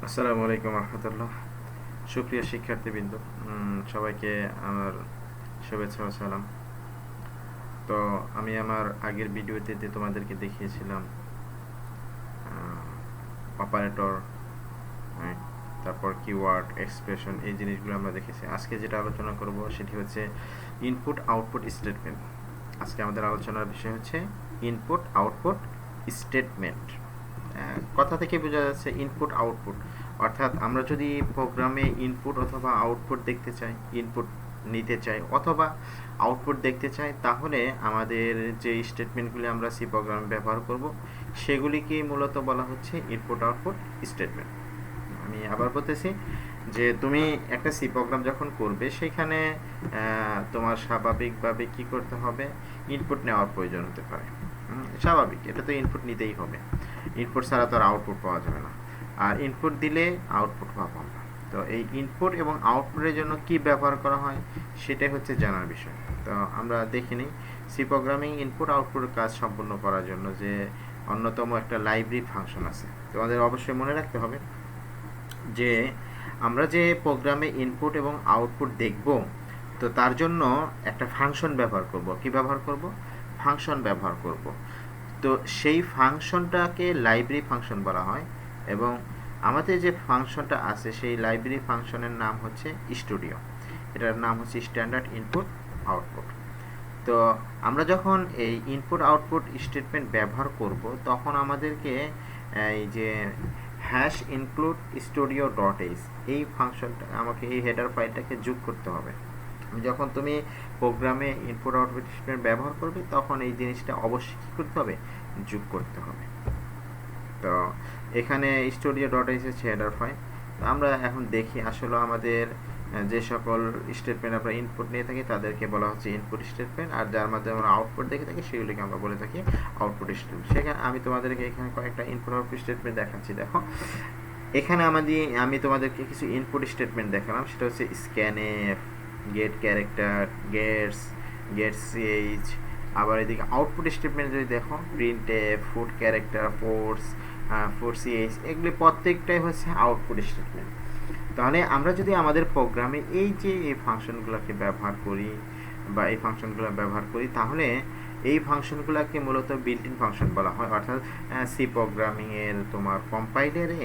আসসালামু আলাইকুম রহমতুল্লাহ। সুপ্রিয় শিক্ষার্থীবৃন্দ, সবাইকে আমার শুভেচ্ছা ও সালাম। তো আমি আমার আগের ভিডিওতে তোমাদেরকে দেখিয়েছিলাম অপারেটর, তারপর কিওয়ার্ড, এক্সপ্রেশন, এই জিনিসগুলো আমরা দেখেছি। আজকে যেটা আলোচনা করব সেটি হচ্ছে ইনপুট আউটপুট স্টেটমেন্ট। আজকে আমাদের আলোচনার বিষয় হচ্ছে ইনপুট আউটপুট স্টেটমেন্ট। কথা থেকে বোঝা যাচ্ছে ইনপুট আউটপুট, অর্থাৎ আমরা যদি প্রোগ্রামে ইনপুট অথবা আউটপুট দেখতে চাই, ইনপুট নিতে চাই অথবা আউটপুট দেখতে চাই, তাহলে আমাদের যে স্টেটমেন্টগুলি আমরা সি প্রোগ্রামে ব্যবহার করব সেগুলিকে মূলত বলা হচ্ছে ইনপুট আউটপুট স্টেটমেন্ট। আমি আবার বলতেছি যে তুমি একটা সি প্রোগ্রাম যখন করবে সেখানে তোমার স্বাভাবিকভাবে কি করতে হবে, ইনপুট নেওয়ার প্রয়োজন হতে পারে। স্বাভাবিক, এটা তো ইনপুট নিতেই হবে, ইনপুট ছাড়া তো আর আউটপুট পাওয়া যাবে না, আর ইনপুট দিলে আউটপুট পাবো আমরা। তো এই ইনপুট এবং আউটপুটের জন্য কি ব্যবহার করা হয় সেটাই হচ্ছে জানার বিষয়। তো আমরা দেখে নিই সি প্রোগ্রামিং ইনপুট আউটপুটের কাজ সম্পূর্ণ করার জন্য যে অন্যতম একটা লাইব্রেরি ফাংশন আছে। তোমাদের অবশ্যই মনে রাখতে হবে যে আমরা যে প্রোগ্রামে ইনপুট এবং আউটপুট দেখব, তো তার জন্য একটা ফাংশন ব্যবহার করব। কি ব্যবহার করব? ফাংশন ব্যবহার করব। তো সেই ফাংশনটাকে লাইব্রেরি ফাংশন বলা হয়, এবং আমাদের যে ফাংশনটা আছে সেই লাইব্রেরি ফাংশনের নাম হচ্ছে স্টুডিও। এটার নাম হচ্ছে স্ট্যান্ডার্ড ইনপুট আউটপুট। তো আমরা যখন এই ইনপুট আউটপুট স্টেটমেন্ট ব্যবহার করব তখন আমাদেরকে এই যে hash include studio dot H এই ফাংশনটা, আমাকে এই হেডার ফাইলটাকে যোগ করতে হবে। যখন তুমি প্রোগ্রামে ইনপুট আউটপুট স্টেটমেন্ট ব্যবহার করবে তখন এই জিনিসটা অবশ্যই কী করতে হবে, যোগ করতে হবে। তো এখানে স্টুডিও ডট এইচ হচ্ছে হেডার ফাইল। তো আমরা এখন দেখি আসলে আমাদের যে সকল স্টেটমেন্ট আমরা ইনপুট নিয়ে থাকি তাদেরকে বলা হচ্ছে ইনপুট স্টেটমেন্ট, আর যার মাধ্যমে আমরা আউটপুট দেখে থাকি সেগুলিকে আমরা বলে থাকি আউটপুট স্টেটমেন্ট। সেখানে আমি তোমাদেরকে এখানে কয়েকটা ইনপুট আউটপুট স্টেটমেন্ট দেখাচ্ছি। দেখো এখানে আমি তোমাদেরকে কিছু ইনপুট স্টেটমেন্ট দেখালাম, সেটা হচ্ছে scanf, get character, gets h. আবার এদিকে আউটপুট স্টেটমেন্ট যদি দেখো, printf, put character, puts h, এগুলি প্রত্যেকটাই হচ্ছে আউটপুট স্টেটমেন্ট। তাহলে আমরা যদি আমাদের প্রোগ্রামে এই যে এই ফাংশনগুলোকে ব্যবহার করি বা এই ফাংশনগুলো ব্যবহার করি, তাহলে এই ফাংশনগুলোকে মূলত বিল্ট ইন ফাংশন বলা হয়। অর্থাৎ সি প্রোগ্রামিংয়ের তোমার কম্পাইলারে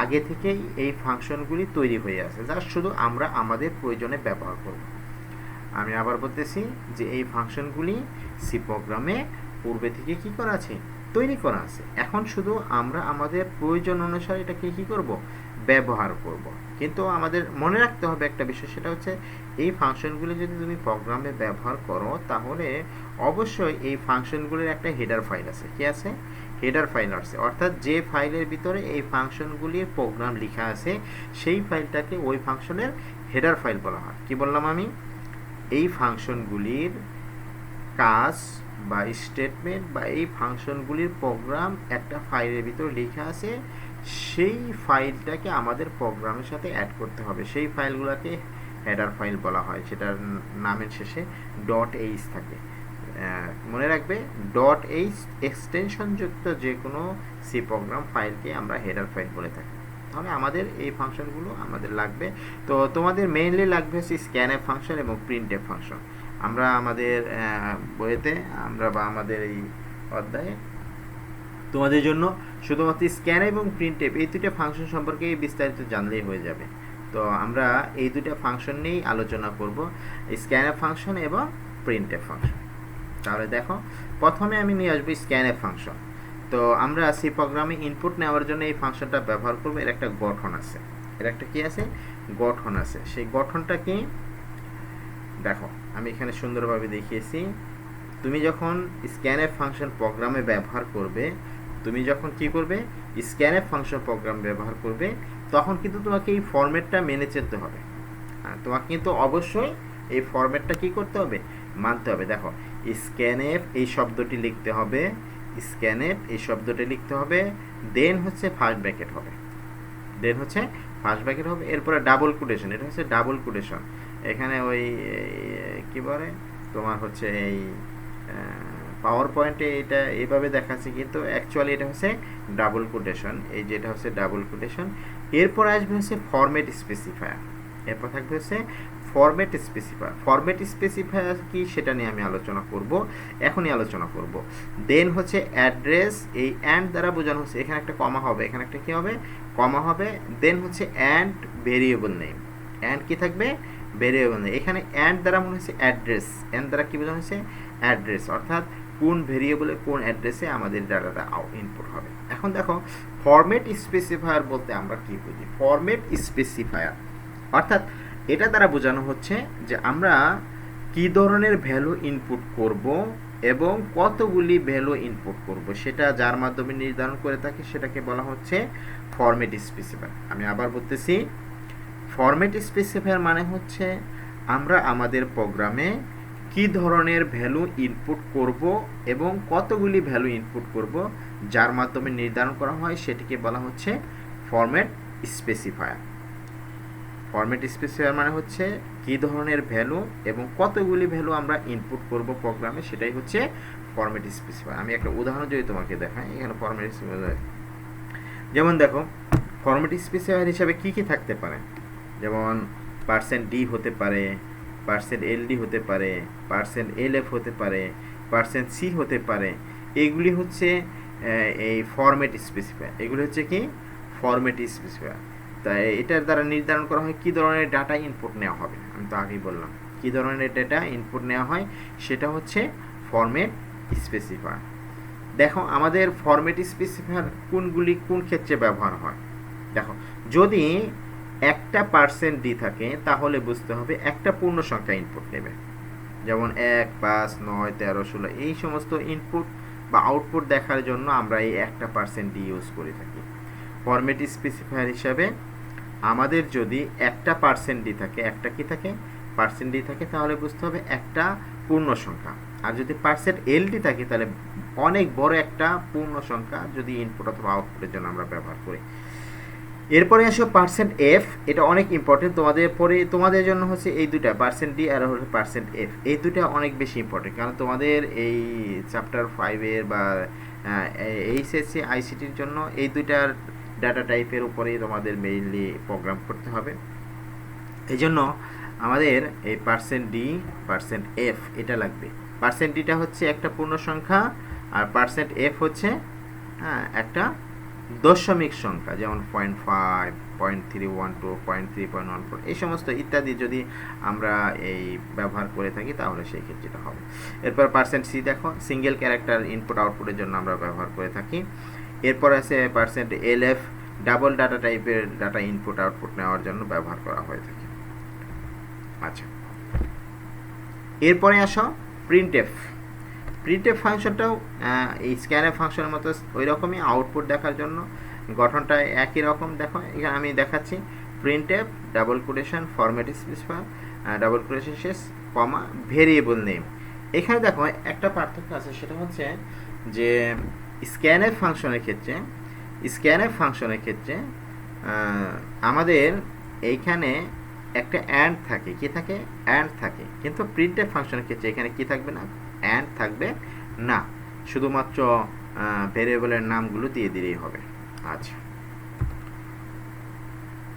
আগে থেকেই এই ফাংশনগুলি তৈরি হয়ে আছে, যা শুধু আমরা আমাদের প্রয়োজনে ব্যবহার করব। আমি আবার বলতেছি যে এই ফাংশনগুলি সি প্রোগ্রামে পূর্বে থেকে কি করা আছে, তৈরি করা আছে। এখন শুধু আমরা আমাদের প্রয়োজন অনুসারে এটাকে কি করব, ব্যবহার করব। কিন্তু আমাদের মনে রাখতে হবে একটা বিষয়, সেটা হচ্ছে এই ফাংশনগুলি যদি তুমি প্রোগ্রামে ব্যবহার করো তাহলে অবশ্যই এই ফাংশনগুলির একটা হেডার ফাইল আছে। কি আছে? হেডার ফাইল আছে। অর্থাৎ যে ফাইলের ভিতরে এই ফাংশনগুলির প্রোগ্রাম লেখা আছে সেই ফাইলটাকে ওই ফাংশনের হেডার ফাইল বলা হয়। কি বললাম আমি? এই ফাংশনগুলির কাজ বা স্টেটমেন্ট বা এই ফাংশনগুলির প্রোগ্রাম একটা ফাইলের ভিতরে লেখা আছে, সেই ফাইলটাকে আমাদের প্রোগ্রামের সাথে অ্যাড করতে হবে। সেই ফাইলগুলোকে হেডার ফাইল বলা হয়, সেটার নামের শেষে ডট এইচ থাকে। মনে রাখবে, ডট এইচ এক্সটেনশনযুক্ত যে কোনো সি প্রোগ্রাম ফাইলকে আমরা হেডার ফাইল বলে থাকি। তাহলে আমাদের এই ফাংশনগুলো আমাদের লাগবে। তো তোমাদের মেইনলি লাগবে হচ্ছে স্ক্যানএফ ফাংশন এবং প্রিন্টএফ ফাংশন। আমরা আমাদের বইতে আমরা বা আমাদের এই অধ্যায়ে তোমাদের জন্য শুধুমাত্র স্ক্যান এবং প্রিন্টএফ এই দুটো ফাংশন সম্পর্কে বিস্তারিত জানলেই হয়ে যাবে। তো আমরা এই দুটো ফাংশন নিয়েই আলোচনা করব, স্ক্যানএফ ফাংশন এবং প্রিন্টএফ ফাংশন। তাহলে দেখো, প্রথমে আমি নিয়ে আসবো স্ক্যানএফ ফাংশন। তো আমরা সি প্রোগ্রামে ইনপুট নেওয়ার জন্য এই ফাংশনটা ব্যবহার করবো। এর একটা গঠন আছে, এর একটা কি আছে, গঠন আছে। সেই গঠনটা কি দেখো, আমি এখানে সুন্দরভাবে দেখিয়েছি। তুমি যখন স্ক্যানএফ ফাংশন প্রোগ্রামে ব্যবহার করবে, তুমি যখন কি করবে, স্ক্যানএফ ফাংশন প্রোগ্রাম ব্যবহার করবে, তখন কিন্তু তোমাকে এই ফরম্যাটটা মেনে চলতে হবে। তোমাকে কিন্তু অবশ্যই এই ফরম্যাটটা কি করতে হবে, মানতে হবে। দেখো, স্ক্যানএফ এই শব্দটি লিখতে হবে, স্ক্যানএফ এই শব্দটি লিখতে হবে, দেন হচ্ছে ফার্স্ট ব্র্যাকেট হবে, এরপরে ডাবল কোটেশন, এটা হচ্ছে ডাবল কোটেশন। এখানে ওই কি বলে তোমার হচ্ছে এই পাওয়ার পয়েন্টে এটা এভাবে দেখাচ্ছে, কিন্তু অ্যাকচুয়ালি এটা হচ্ছে ডাবল কোটেশন। এই যেটা হচ্ছে ডাবল কোটেশন। এরপর আসবে হচ্ছে ফরম্যাট স্পেসিফায়ার। এরপর থাকবে হচ্ছে ফরম্যাট স্পেসিফায়ার। ফরম্যাট স্পেসিফায়ার কি সেটা নিয়ে আমি আলোচনা করব, এখনই আলোচনা করব। দেন হচ্ছে অ্যাড্রেস, এই অ্যান্ড দ্বারা বোঝানো হচ্ছে এখানে একটা কমা হবে, এখানে একটা কি হবে, কমা হবে। দেন হচ্ছে অ্যান্ড ভেরিয়েবল নেম। অ্যান্ড কি থাকবে, ভেরিয়েবল নেম। এখানে অ্যান্ড দ্বারা মনে হচ্ছে অ্যাড্রেস, অ্যান্ড দ্বারা কি বোঝানো হচ্ছে অ্যাড্রেস, অর্থাৎ কোন ভেরিয়েবলে কোন অ্যাড্রেসে আমাদের ডাটাটা ইনপুট হবে। এখন দেখো ফরম্যাট স্পেসিফায়ার বলতে আমরা কি বুঝি। ফরম্যাট স্পেসিফায়ার অর্থাৎ এটা দ্বারা বোঝানো হচ্ছে যে আমরা কি ধরনের ভ্যালু ইনপুট করব এবং কতগুলি ভ্যালু ইনপুট করব সেটা যার মাধ্যমে নির্ধারণ করে থাকি, সেটাকে বলা হচ্ছে ফরম্যাট স্পেসিফায়ার। আমি আবার বলতেছি, ফরম্যাট স্পেসিফায়ার মানে হচ্ছে আমরা আমাদের প্রোগ্রামে কি ধরনের ভ্যালু ইনপুট করব এবং কতগুলি ভ্যালু ইনপুট করব যার মাধ্যমে নির্ধারণ করা হয়, সেটিকে বলা হচ্ছে ফরম্যাট স্পেসিফায়ার। ফরম্যাট স্পেসিফায়ার মানে হচ্ছে কি ধরনের ভ্যালু এবং কতগুলি ভ্যালু আমরা ইনপুট করব প্রোগ্রামে, সেটাই হচ্ছে ফরম্যাট স্পেসিফায়ার। আমি একটা উদাহরণ যদি তোমাকে দেখাই, এখানে ফরম্যাট স্পেসিফায়ার যেমন দেখো, ফরম্যাট স্পেসিফায়ার হিসাবে কি কি থাকতে পারে, যেমন %d হতে পারে, %ld হতে পারে, %lf হতে পারে, %c হতে পারে। এগুলি হচ্ছে এই ফরম্যাট স্পেসিফায়ার। এগুলি হচ্ছে কি ফরম্যাট স্পেসিফায়ার। তাই এটার দ্বারা নির্ধারণ করা হয় কী ধরনের ডাটা ইনপুট নেওয়া হবে। আমি তো আগেই বললাম কী ধরনের ডাটা ইনপুট নেওয়া হয়, সেটা হচ্ছে ফরম্যাট স্পেসিফায়ার। দেখো আমাদের ফরম্যাট স্পেসিফায়ার কোনগুলি কোন ক্ষেত্রে ব্যবহার হয়। দেখো যদি একটা %d থাকে তাহলে বুঝতে হবে একটা পূর্ণ সংখ্যা ইনপুট নেবে, যেমন 1, 5, 9, 13, 16 এই সমস্ত ইনপুট বা আউটপুট দেখার জন্য আমরা এই একটা %d ইউজ করে থাকি। ফরম্যাট স্পেসিফায়ার হিসাবে আমাদের যদি একটা %d থাকে, একটা কি থাকে %d থাকে, তাহলে বুঝতে হবে একটা পূর্ণ সংখ্যা। আর যদি %ld থাকে তাহলে অনেক বড় একটা পূর্ণ সংখ্যা যদি ইনপুট অথবা আউটপুটের জন্য আমরা ব্যবহার করি। এরপরে আসো %f, এটা অনেক ইম্পর্টেন্ট তোমাদের জন্য হচ্ছে এই দুটা %d আর হচ্ছে %f, এই দুটা অনেক বেশি ইম্পর্টেন্ট, কারণ তোমাদের এই চ্যাপ্টার 5-এর বা এইচএসসি আইসিটির জন্য এই দুইটার ডাটা টাইপের উপরেই তোমাদের মেইনলি প্রোগ্রাম করতে হবে। এই জন্য আমাদের এই %d %f এটা লাগবে। %dটা হচ্ছে একটা পূর্ণ সংখ্যা আর %f হচ্ছে একটা দশমিক সংখ্যা, যেমন 0.5, 0.312, 0.314 এই সমস্ত ইত্যাদি যদি আমরা এই ব্যবহার করে থাকি তাহলে সেই ক্ষেত্রে হবে। এরপর %c দেখো সিঙ্গেল ক্যারেক্টার ইনপুট আউটপুটের জন্য আমরা ব্যবহার করে থাকি। এরপর আছে %lf, ডাবল ডাটা টাইপের ডাটা ইনপুট আউটপুট নেওয়ার জন্য ব্যবহার করা হয়ে থাকে। আচ্ছা, এরপরে আসো প্রিন্টএফ। প্রিন্টএফ ফাংশনটাও এই স্ক্যানএফ ফাংশনের মতো ওই রকমই, আউটপুট দেখার জন্য গঠনটা একই রকম। দেখো এখানে আমি দেখাচ্ছি printf double quotation format specifier double quotation শেষ কমা ভেরিয়েবল নেম। এখানে দেখো একটা পার্থক্য আছে, সেটা হচ্ছে যে স্ক্যানএফ ফাংশনের ক্ষেত্রে আমাদের এইখানে একটা অ্যান্ড থাকে, কি থাকে অ্যান্ড থাকে, কিন্তু প্রিন্টএফ ফাংশনের ক্ষেত্রে এখানে কি থাকবে না, অ্যান্ড থাকবে না, শুধুমাত্র ভেরিয়েবলের নামগুলো দিয়ে দিলেই হবে। আচ্ছা,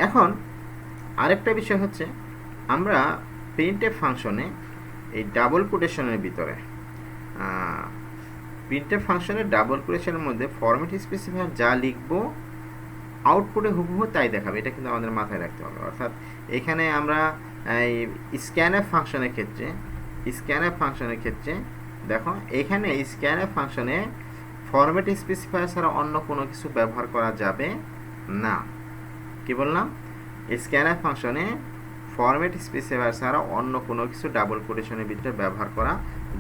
এখন আরেকটা বিষয় হচ্ছে আমরা প্রিন্টএফ ফাংশনে এই ডাবল কোটেশনের ভিতরে প্রিন্টএফ ফাংশনের ডাবল কোটেশনের মধ্যে ফরম্যাট স্পেসিফায়ার যা লিখবো আউটপুটে হুবহু তাই দেখাবে, এটা কিন্তু আমাদের মাথায় রাখতে হবে। অর্থাৎ এখানে আমরা এই স্ক্যানএফ ফাংশনের ক্ষেত্রে দেখো এখানে স্ক্যানএফ ফাংশনে ফরম্যাট স্পেসিফায়ার ছাড়া অন্য কোনো কিছু ব্যবহার করা যাবে না। কি বললাম, স্ক্যানএফ ফাংশনে ফরম্যাট স্পেসিফায়ার ছাড়া অন্য কোনো কিছু ডাবল কোটেশনের ভিতরে ব্যবহার করা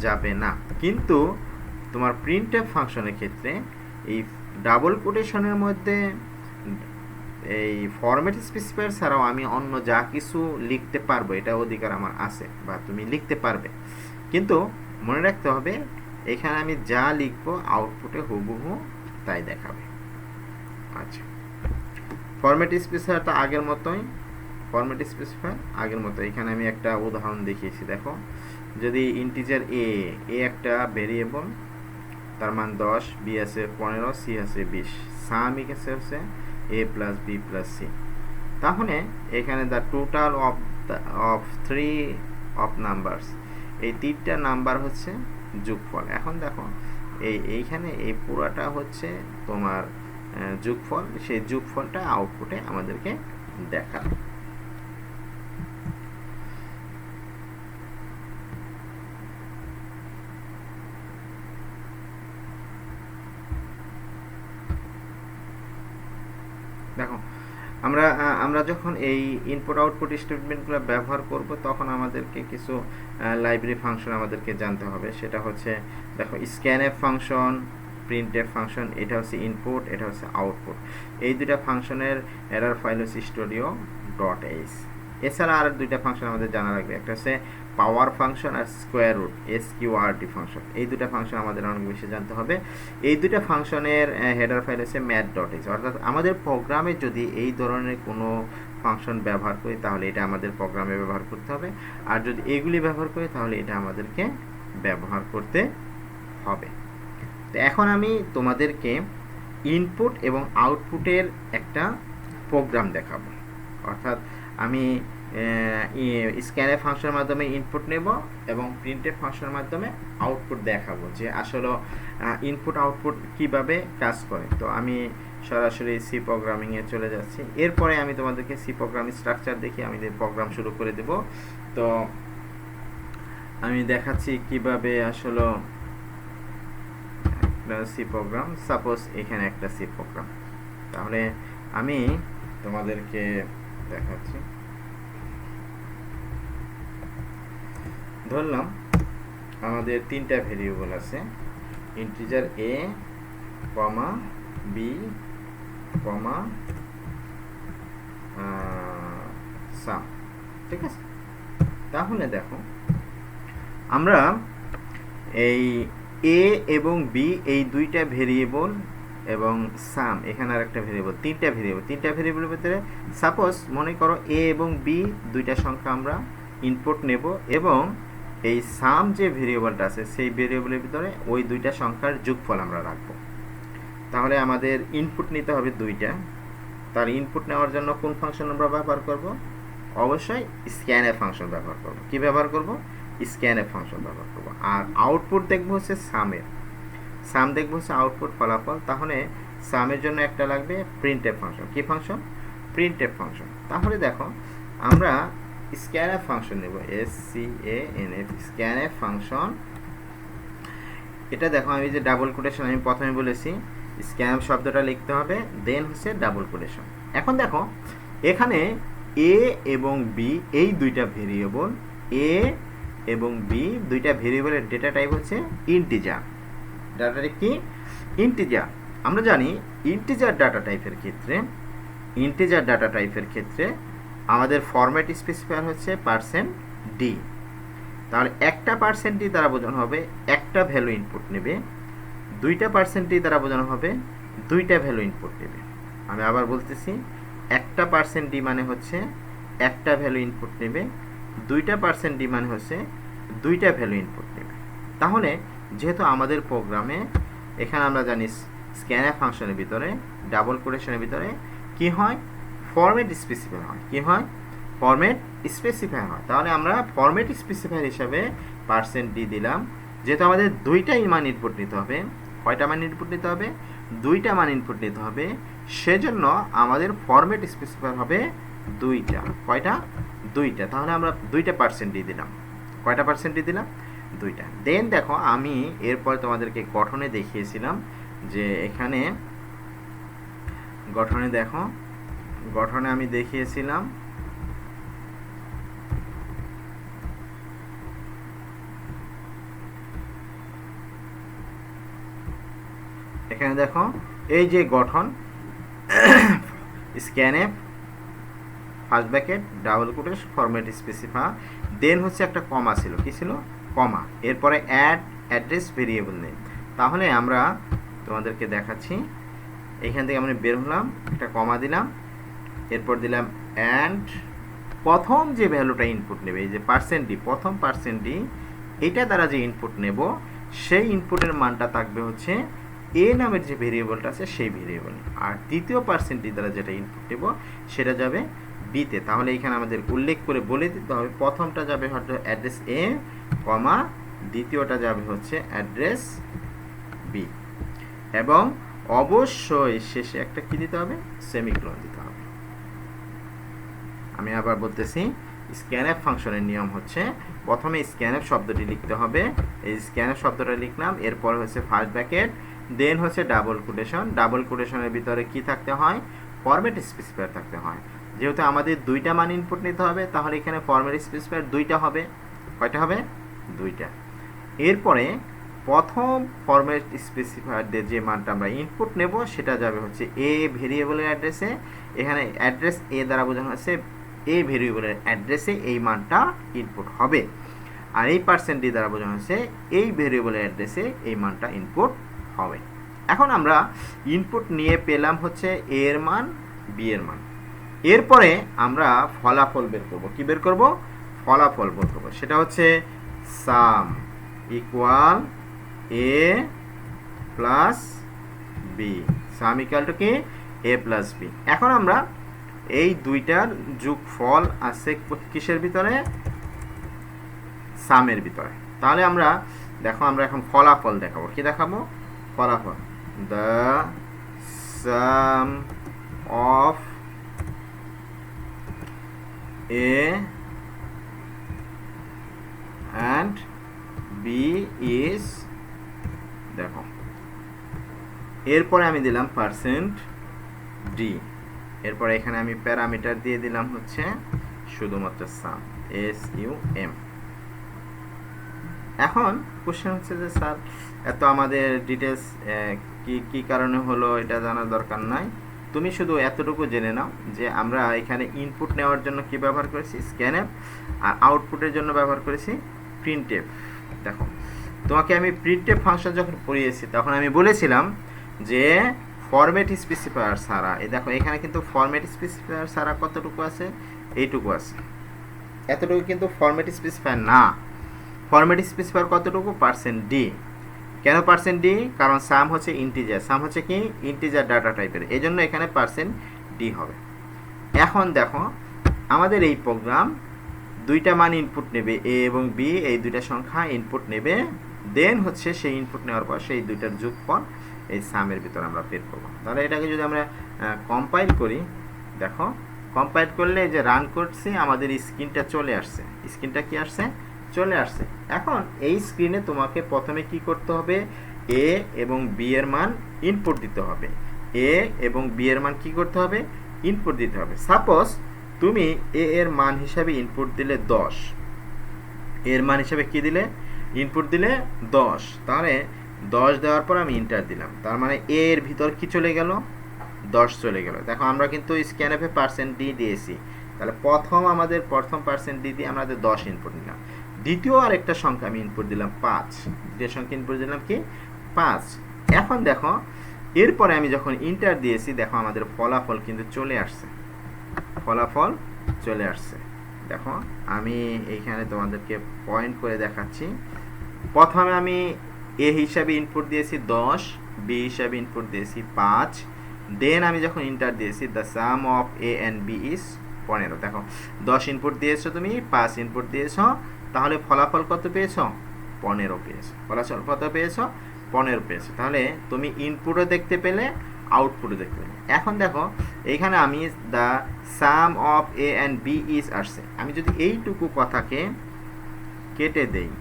যাবে না। কিন্তু তোমার প্রিন্টএফ ফাংশনের ক্ষেত্রে এই ডাবল কোটেশনের মধ্যে এই ফরম্যাট স্পেসিফায়ার ছাড়াও আমি অন্য যা কিছু লিখতে পারবো, এটা অধিকার আমার আছে, বা তুমি লিখতে পারবে, কিন্তু মনে রাখতে হবে এখানে আমি যা লিখবো আউটপুটে হুবহু তাই দেখাবে। আচ্ছা, ফরম্যাট স্পেসিফায়ার তো আগের মতোই, এখানে আমি একটা উদাহরণ দেখিয়েছি। দেখো যদি ইন্টিজার এ একটা ভেরিয়েবল তার মান 10, বি আছে 15, সি আছে 20। সাম এসে হচ্ছে এ প্লাস বি প্লাস সি। তাহলে এখানে the total of 3 of numbers, এই 3টা নাম্বার হচ্ছে যোগফল। এখন দেখো এইখানে এই পুরাটা হচ্ছে তোমার যোগফল, সেই যোগফলটা আউটপুটে আমাদেরকে দেখাবে। দেখো আমরা যখন এই ইনপুট আউটপুট স্টেটমেন্টগুলো ব্যবহার করব তখন আমাদেরকে কিছু লাইব্রেরি ফাংশন আমাদেরকে জানতে হবে। সেটা হচ্ছে দেখো স্ক্যানএফ ফাংশন, প্রিন্টএফ ফাংশন, এটা হচ্ছে ইনপুট, এটা হচ্ছে আউটপুট। এই দুইটা ফাংশনের এরর ফাইল হচ্ছে studio.h। এছাড়া আর দুইটা ফাংশন আমাদের জানা লাগবে, একটা হচ্ছে পাওয়ার ফাংশন আর স্কোয়ার রুট sqrt ফাংশন। এই দুইটা ফাংশন আমাদের অনেক বেশি জানতে হবে। এই দুইটা ফাংশনের হেডার ফাইল হচ্ছে math.h। অর্থাৎ আমাদের প্রোগ্রামে যদি এই ধরনের কোনো ফাংশন ব্যবহার করি তাহলে এটা আমাদের প্রোগ্রামে ব্যবহার করতে হবে, আর যদি এইগুলি ব্যবহার করি তাহলে এটা আমাদেরকে ব্যবহার করতে হবে। তো এখন আমি তোমাদেরকে ইনপুট এবং আউটপুটের একটা প্রোগ্রাম দেখাবো। অর্থাৎ আমি স্ক্যানএফ ফাংশনের মাধ্যমে ইনপুট নেব এবং প্রিন্টএফ ফাংশনের মাধ্যমে আউটপুট দেখাবো যে আসলে ইনপুট আউটপুট কিভাবে কাজ করে। তো আমি সরাসরি সি প্রোগ্রামিংয়ে চলে যাচ্ছি। এরপরে আমি তোমাদেরকে সি প্রোগ্রামিং স্ট্রাকচার দেখি আমি প্রোগ্রাম শুরু করে দেব। তো আমি দেখাচ্ছি কিভাবে আসলে সি প্রোগ্রাম, সাপোজ এখানে একটা সি প্রোগ্রাম, তাহলে আমি তোমাদেরকে দেখাচ্ছি। ধরলাম আমাদের 3টা ভেরিয়েবল আছে, ইন্টিজার এ, কমা বি, কমা সাম, ঠিক আছে। তাহলে দেখো আমরা এই এ এবং বি এই দুইটা ভেরিয়েবল এবং সাম এখানে আর একটা ভেরিয়েবল, 3টা ভেরিয়েবলের ভিতরে সাপোজ মনে করো এ এবং বি দুইটা সংখ্যা আমরা ইনপুট নেব এবং এই সাম যে ভেরিয়েবলটা আছে সেই ভেরিয়েবলের ভিতরে ওই দুইটা সংখ্যার যোগফল আমরা রাখবো। তাহলে আমাদের ইনপুট নিতে হবে 2টা। তার ইনপুট নেওয়ার জন্য কোন ফাংশন আমরা ব্যবহার করব? অবশ্যই স্ক্যানএফ ফাংশন ব্যবহার করব। কি ব্যবহার করব? স্ক্যানএফ ফাংশন ব্যবহার করব। আর আউটপুট দেখবো হচ্ছে সাম দেখবো হচ্ছে আউটপুট ফলাফল। তাহলে সামের জন্য একটা লাগবে প্রিন্টএফ ফাংশন। কি ফাংশন? Printf function. তাহলে দেখো আমরা স্ক্যানএফ ফাংশন নেব, SCANF, স্ক্যানএফ ফাংশন। এটা দেখো আমি যে ডাবল কোটেশন আমি প্রথমে বলেছি স্ক্যানএফ শব্দটা লিখতে হবে, দেন হচ্ছে ডাবল কোটেশন। এখন দেখো এখানে এ এবং বি এই দুইটা ভেরিয়েবল, এ এবং বি দুইটা ভেরিয়েবলের ডেটা টাইপ হচ্ছে ইন্টিজার। ডাটা টাইপ কি? ইন্টিজার। আমরা জানি ইন্টিজার ডাটা টাইপের ক্ষেত্রে আমাদের ফরম্যাট স্পেসিফায়ার হচ্ছে %d। তাহলে একটা %d দ্বারা বোঝানো হবে একটা ভ্যালু ইনপুট নেবে, 2টা %d দ্বারা বোঝানো হবে 2টা ভ্যালু ইনপুট নেবে। আমি আবার বলতেছি, একটা %d মানে হচ্ছে একটা ভ্যালু ইনপুট নেবে, 2টা %d মানে হচ্ছে 2টা ভ্যালু ইনপুট নেবে। তাহলে যেহেতু আমাদের প্রোগ্রামে এখানে আমরা জানি স্ক্যানএফ ফাংশনের ভিতরে ডাবল কোটেশনের ভিতরে কি হয়? ফরম্যাট স্পেসিফায়ার হয়। কি হয়? ফরম্যাট স্পেসিফায়ার হয়। তাহলে আমরা ফরম্যাট স্পেসিফায়ার হিসাবে %d দিলাম। যেহেতু আমাদের 2টাই মান ইনপুট নিতে হবে, কয়টা মান ইনপুট নিতে হবে? 2টা মান ইনপুট নিতে হবে। সেজন্য আমাদের ফরম্যাট স্পেসিফায়ার হবে 2টা। কয়টা? 2টা। তাহলে আমরা 2টা %d দিলাম। কয়টা %d দিলাম? 2টা। দেন দেখো আমি এরপর তোমাদেরকে গঠনে দেখিয়েছিলাম যে এখানে গঠনে আমি দেখিয়েছিলাম এখানে দেখো এই যে গঠন scanf first bracket double quotation format specifier, then হচ্ছে একটা কমা ছিল। কি ছিল? কমা। এরপরে অ্যাড্রেস ভেরিয়েবল নেম। তাহলে আমরা তোমাদেরকে দেখাচ্ছি, এখান থেকে আমরা বের হলাম, একটা কমা দিলাম, এরপর দিলাম অ্যান্ড প্রথম যে ভ্যালুটা ইনপুট নেবে এই যে %d, প্রথম %d এটা দ্বারা যে ইনপুট নেব সেই ইনপুটের মানটা থাকবে হচ্ছে এ নামের যে ভেরিয়েবলটা আছে সেই ভেরিয়েবল, আর দ্বিতীয় পার্সেন্টেজ দ্বারা যেটা ইনপুট দেব সেটা যাবে বিতে। তাহলে এখানে আমাদের উল্লেখ করে বলে দিতে হবে প্রথমটা যাবে হয়তো অ্যাড্রেস এ কমা দ্বিতীয়টা যাবে হচ্ছে অ্যাড্রেস বি, এবং অবশ্যই শেষে একটা কি দিতে হবে, সেমিকোলন দিতে হবে। আমি আবার বলতেছি, স্ক্যানএফ ফাংশনের নিয়ম হচ্ছে প্রথমে স্ক্যানএফ শব্দটি লিখতে হবে, এই স্ক্যানএফ শব্দটা লিখলাম, এরপর হচ্ছে ফার্স্ট ব্র্যাকেট, দেন হচ্ছে ডাবল কোটেশন, ডাবল কোটেশনের ভিতরে কি থাকতে হয়, ফরম্যাট স্পেসিফায়ার থাকতে হয়। যেহেতু আমাদের দুইটা মান ইনপুট নিতে হবে, তাহলে এখানে ফরম্যাট স্পেসিফায়ার দুইটা হবে। কয়টা হবে? দুইটা। এরপরে প্রথম ফরম্যাট স্পেসিফায়ার দিয়ে যে মানটা আমরা ইনপুট নেব সেটা যাবে হচ্ছে এ ভেরিয়েবলের অ্যাড্রেসে, এখানে অ্যাড্রেস এ দ্বারা বোঝানো হচ্ছে এ ভেরিয়েবলের অ্যাড্রেসে এই মানটা ইনপুট হবে, আর এই পার্সেন্ট ডি দ্বারা বোঝানো হচ্ছে এই ভেরিয়েবলের অ্যাড্রেসে এই মানটা ইনপুট হবে। এখন আমরা ইনপুট নিয়ে পেলাম হচ্ছে এ এর মান, বি এর মান। এরপরে আমরা ফলাফল বের করব। কি বের করব? ফলাফল বের করব। সেটা হচ্ছে sum equal a plus b, sum equal to কি, এ প্লাস বি। এখন আমরা এই দুইটার যোগফল আছে কিসের ভিতরে, সামের ভিতরে। তাহলে আমরা দেখো, আমরা এখন ফলাফল দেখাবো। কি দেখাবো? ফলাফল, the sum of a and b is, দেখো এরপরে আমি দিলাম পার্সেন্ট ডি, এরপরে এখানে আমি প্যারামিটার দিয়ে দিলাম হচ্ছে শুধুমাত্র সাম, এস ইউ এম। এখন কোশ্চেন হচ্ছে যে স্যার এত আমাদের ডিটেলস কি কি কারণে হলো এটা জানার দরকার নাই, তুমি শুধু এতটুকু জেনে নাও যে আমরা এখানে ইনপুট নেওয়ার জন্য কি ব্যবহার করেছি, স্ক্যানএফ, আর আউটপুটের জন্য ব্যবহার করেছি প্রিন্টএফ। দেখো তোমাকে আমি প্রিন্টএফ ফাংশন যখন পড়িয়েছি তখন আমি বলেছিলাম যে ফরম্যাট স্পেসিফায়ার ছাড়া, এই দেখো এখানে কিন্তু ফরম্যাট স্পেসিফায়ার ছাড়া কতটুকু আছে, এইটুকু আছে, এতটুকু কিন্তু ফরম্যাট স্পেসিফায়ার না। ফরম্যাট স্পেসিফায়ার কতটুকু, পার্সেন্ট ডি। কেন পার্সেন্ট ডি? কারণ সাম হচ্ছে ইন্টিজার, সাম হচ্ছে কি ইন্টিজার ডাটা টাইপের, এই জন্য এখানে পার্সেন্ট ডি হবে। এখন দেখো আমাদের এই প্রোগ্রাম দুইটা মান ইনপুট নেবে, এ এবং বি, এই দুইটা সংখ্যা ইনপুট নেবে, দেন হচ্ছে সেই ইনপুট নেওয়ার পর সেই দুইটার যোগফল এই সামের ভিতরে আমরা বের করবো। তাহলে এটাকে যদি আমরা কম্পাইল করি, দেখো কম্পাইল করলে যে রান করছি আমাদের স্ক্রিনটা চলে আসছে, স্ক্রিনটা কি আসছে, চলে আসছে। এখন এই স্ক্রিনে তোমাকে প্রথমে কি করতে হবে, এ এবং বি এর মান ইনপুট দিতে হবে, এ এবং বি এর মান কি করতে হবে, ইনপুট দিতে হবে। সাপোজ তুমি এ এর মান হিসাবে ইনপুট দিলে 10, এর মান হিসাবে কি দিলে, ইনপুট দিলে 10, তাহলে 10 দেওয়ার পর আমি ইন্টার দিলাম, তার মানে এ এর ভিতর কি চলে গেল, 10 চলে গেল। দেখো আমরা কিন্তু স্ক্যানএফে পার্সেন্ট ডি দিয়েছি, তাহলে আমাদের প্রথম পার্সেন্ট ডি দিয়ে আমাদের 10 ইনপুট নিলাম, দ্বিতীয় আরেকটা সংখ্যা আমি ইনপুট দিলাম 5, দ্বিতীয় সংখ্যা ইনপুট দিলাম কি 5। এখন দেখো এরপরে আমি যখন ইন্টার দিয়েছি, দেখো আমাদের ফলাফল কিন্তু চলে আসছে, ফলাফল চলে আসছে। দেখো আমি এইখানে তোমাদেরকে পয়েন্ট করে দেখাচ্ছি। প্রথমে আমি এ হিসাবে ইনপুট দিয়েছি 10, বি হিসাবে ইনপুট দিয়েছি 5, দেন আমি যখন ইন্টার দিয়েছি the sum of a and b is 15। দেখো 10 ইনপুট দিয়েছো তুমি, 5 ইনপুট দিয়েছো, তাহলে ফলাফল কত পেয়েছো, 15 পেয়েছো। ফলাফল কত পেয়েছো, 15 পেয়েছো। তাহলে তুমি ইনপুটও দেখতে পেলে, আউটপুটও দেখতে পেলে। এখন দেখো এইখানে আমি the sum of a and b is আসছে, আমি যদি এইটুকু কথাকে কেটে দেই,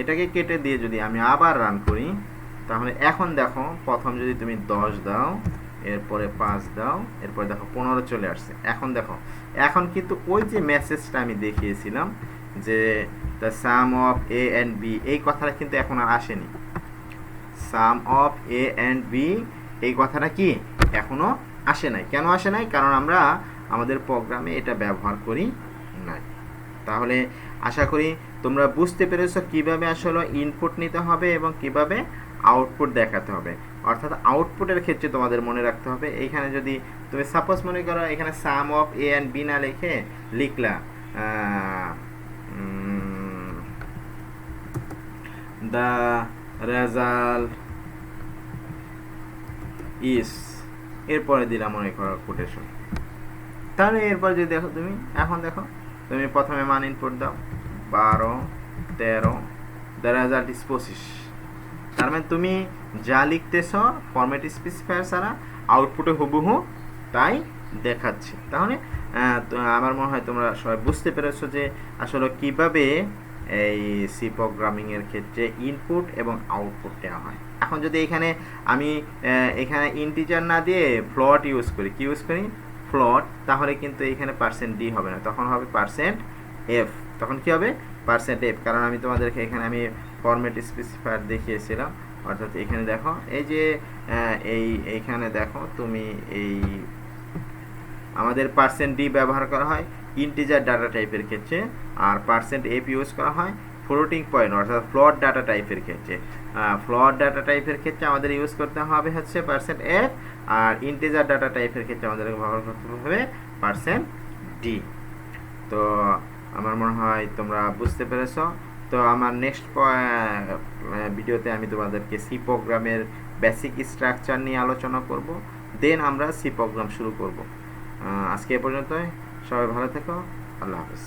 এটাকে কেটে দিয়ে যদি আমি আবার রান করি, তাহলে এখন দেখো প্রথম যদি তুমি 10 দাও, এরপরে 5 দাও, এরপরে দেখো 15 চলে আসছে। এখন দেখো এখন কিন্তু ওই যে মেসেজটা আমি দেখিয়েছিলাম যে the sum of a and b, এই কথাটা কিন্তু এখন আর আসেনি। Sum of a and b এই কথাটা কি এখনো আসে নাই। কেন আসে নাই? কারণ আমরা আমাদের প্রোগ্রামে এটা ব্যবহার করি নাই। তাহলে আশা করি তোমরা বুঝতে পেরেছো কিভাবে আসলে ইনপুট নিতে হবে এবং কিভাবে আউটপুট দেখাতে হবে। অর্থাৎ আউটপুটের ক্ষেত্রে তোমাদের মনে রাখতে হবে, এইখানে যদি তুমি সাপোজ মনে করো এখানে সাম অফ এ অ্যান্ড বি না লিখে লিখলা দ্য রেজাল্ট ইস, এরপরে দিলাম মনে করো কোটেশন। তাহলে এরপর যদি দেখো তুমি এখন দেখো তুমি প্রথমে মান ইনপুট দাও 12 13, দ্য রেজাল্ট ইস 25। তার মানে তুমি যা লিখতেছ ফরম্যাট স্পেসিফায়ার ছাড়া আউটপুটে হুবহু তাই দেখাচ্ছে। তাহলে তো আমার মনে হয় তোমরা সবাই বুঝতে পেরেছো যে আসলে কিভাবে এই সি প্রোগ্রামিং এর ক্ষেত্রে ইনপুট এবং আউটপুট দেওয়া হয়। এখন যদি এখানে আমি এখানে ইন্টিজার না দিয়ে ফ্লোট ইউজ করি, কি ইউজ করি ফ্লোট, তাহলে কিন্তু এখানে %d হবে না, তখন হবে %f। তখন কি হবে %f, কারণ আমি তোমাদেরকে এখানে আমি ফরম্যাট স্পেসিফায়ার দেখিয়েছিলাম। অর্থাৎ এখানে দেখো এই যে এইখানে দেখো তুমি এই আমাদের %d ব্যবহার করা হয় ইন্টিজার ডাটা টাইপের ক্ষেত্রে, আর %f ইউজ করা হয় ফ্লোটিং পয়েন্ট অর্থাৎ ফ্লোট ডাটা টাইপের ক্ষেত্রে। ফ্লোট ডাটা টাইপের ক্ষেত্রে আমাদের ইউজ করতে হবে হচ্ছে %f, আর ইন্টিজার ডাটা টাইপের ক্ষেত্রে আমাদের ব্যবহার করতে হবে %d। তো আমার মনে হয় তোমরা বুঝতে পেরেছো। তো আমার নেক্সট ভিডিওতে আমি তোমাদেরকে সি প্রোগ্রামের বেসিক স্ট্রাকচার নিয়ে আলোচনা করব, দেন আমরা সি প্রোগ্রাম শুরু করব। আজকে এ পর্যন্তই, সবাই ভালো থেকো, আল্লাহ হাফেজ।